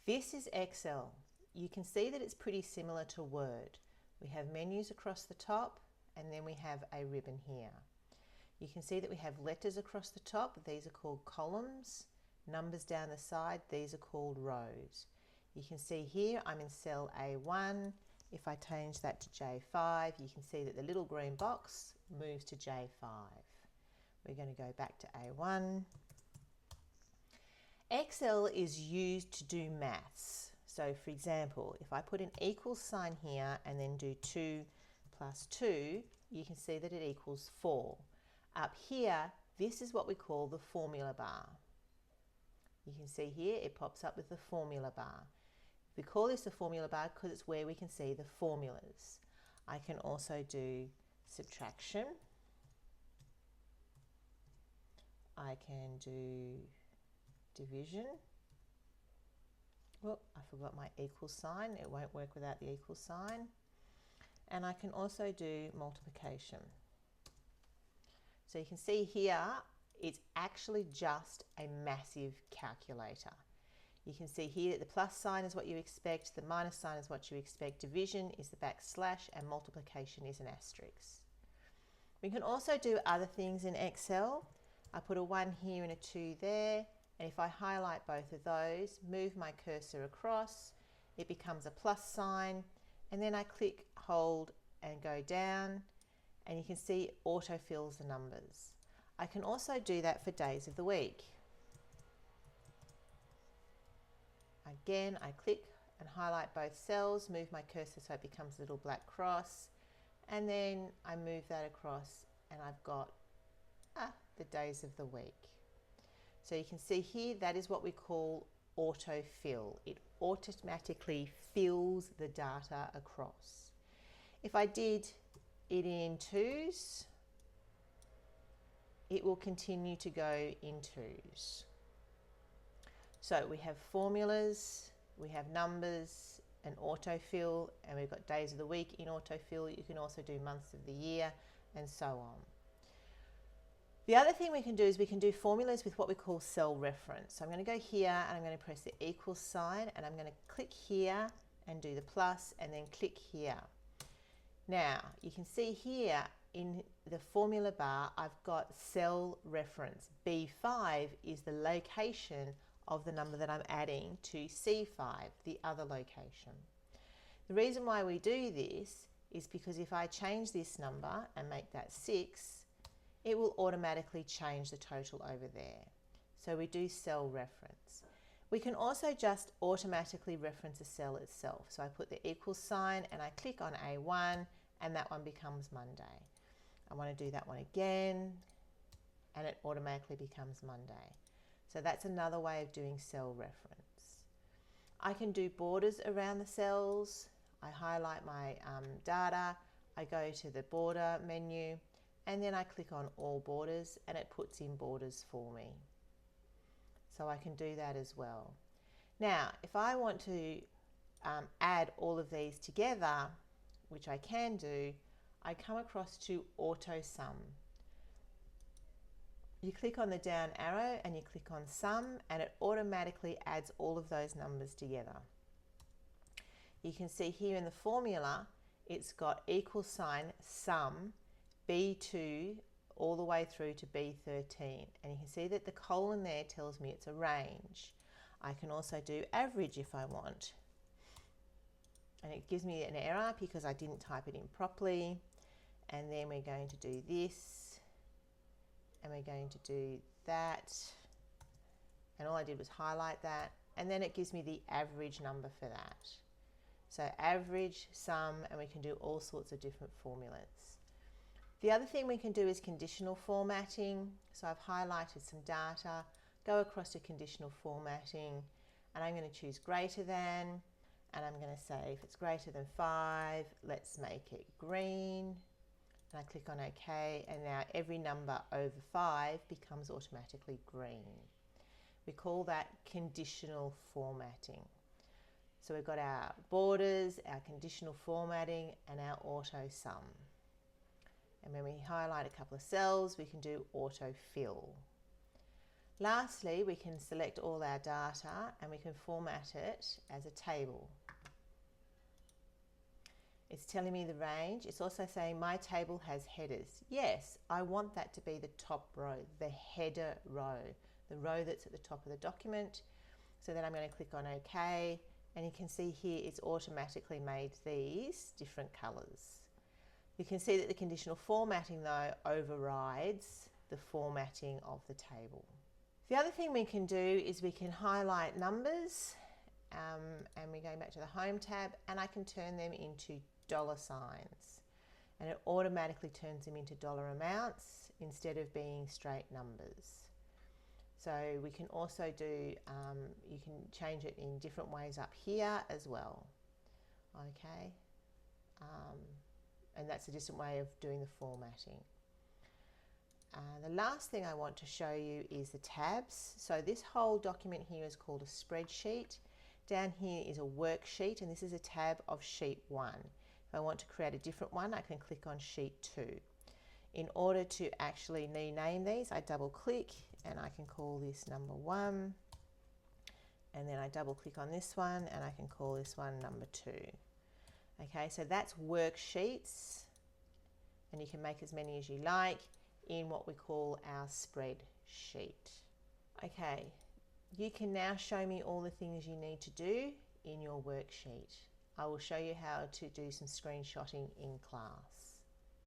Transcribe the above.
This is Excel. You can see that it's pretty similar to Word. We have menus across the top and then we have a ribbon here. You can see that we have letters across the top, these are called columns. Numbers down the side, these are called rows. You can see here I'm in cell A1. If I change that to J5, you can see that the little green box moves to J5. We're going to go back to A1. Excel is used to do maths. So for example, if I put an equals sign here and then do 2 plus 2, you can see that it equals 4. Up here, this is what we call the formula bar. You can see here it pops up with the formula bar. We call this the formula bar because it's where we can see the formulas. I can also do subtraction. I can do division. Well, I forgot my equal sign. It won't work without the equal sign. And I can also do multiplication. So you can see here, it's actually just a massive calculator. You can see here that the plus sign is what you expect, the minus sign is what you expect, division is the backslash, and multiplication is an asterisk. We can also do other things in Excel. I put a 1 here and a 2 there, and if I highlight both of those, move my cursor across, it becomes a plus sign, and then I click, hold, and go down, and you can see it auto-fills the numbers. I can also do that for days of the week. Again, I click and highlight both cells, move my cursor so it becomes a little black cross, and then I move that across and I've got the days of the week. So you can see here, that is what we call autofill. It automatically fills the data across. If I did it in twos, it will continue to go in twos. So we have formulas, we have numbers, and autofill, and we've got days of the week in autofill. You can also do months of the year, and so on. The other thing we can do is we can do formulas with what we call cell reference. So I'm going to go here and I'm going to press the equal sign, and I'm going to click here and do the plus, and then click here. Now you can see here in the formula bar I've got cell reference. B5 is the location of the number that I'm adding to C5, the other location. The reason why we do this is because if I change this number and make that 6, it will automatically change the total over there. So we do cell reference. We can also just automatically reference a cell itself. So I put the equal sign and I click on A1, and that one becomes Monday. I want to do that one again, and it automatically becomes Monday. So that's another way of doing cell reference. I can do borders around the cells. I highlight my data, I go to the border menu, and then I click on all borders, and it puts in borders for me. So I can do that as well. Now, if I want to add all of these together, which I can do, I come across to auto sum. You click on the down arrow and you click on sum, and it automatically adds all of those numbers together. You can see here in the formula, it's got equal sign sum B2 all the way through to B13, and you can see that the colon there tells me it's a range. I can also do average if I want, and it gives me an error because I didn't type it in properly. And then we're going to do this, and we're going to do that, and all I did was highlight that, and then it gives me the average number for that. So average, sum, and we can do all sorts of different formulas. The other thing we can do is conditional formatting. So I've highlighted some data, go across to conditional formatting, and I'm going to choose greater than, and I'm going to say if it's greater than 5, let's make it green. And I click on OK, and now every number over 5 becomes automatically green. We call that conditional formatting. So we've got our borders, our conditional formatting, and our auto sum. And when we highlight a couple of cells, we can do autofill. Lastly, we can select all our data and we can format it as a table. It's telling me the range. It's also saying my table has headers. Yes, I want that to be the top row, the header row, the row that's at the top of the document. So then I'm going to click on OK, and you can see here it's automatically made these different colours. You can see that the conditional formatting though overrides the formatting of the table. The other thing we can do is we can highlight numbers, and we're going back to the Home tab, and I can turn them into dollar signs, and it automatically turns them into dollar amounts instead of being straight numbers. So we can also do, you can change it in different ways up here as well. Okay, and that's a different way of doing the formatting. The last thing I want to show you is the tabs. So this whole document here is called a spreadsheet. Down here is a worksheet, and this is a tab of sheet 1. If I want to create a different one, I can click on sheet 2. In order to actually rename these, I double click and I can call this number 1, and then I double click on this one and I can call this one number 2. Okay, so that's worksheets, and you can make as many as you like in what we call our spreadsheet. Okay, you can now show me all the things you need to do in your worksheet. I will show you how to do some screenshotting in class.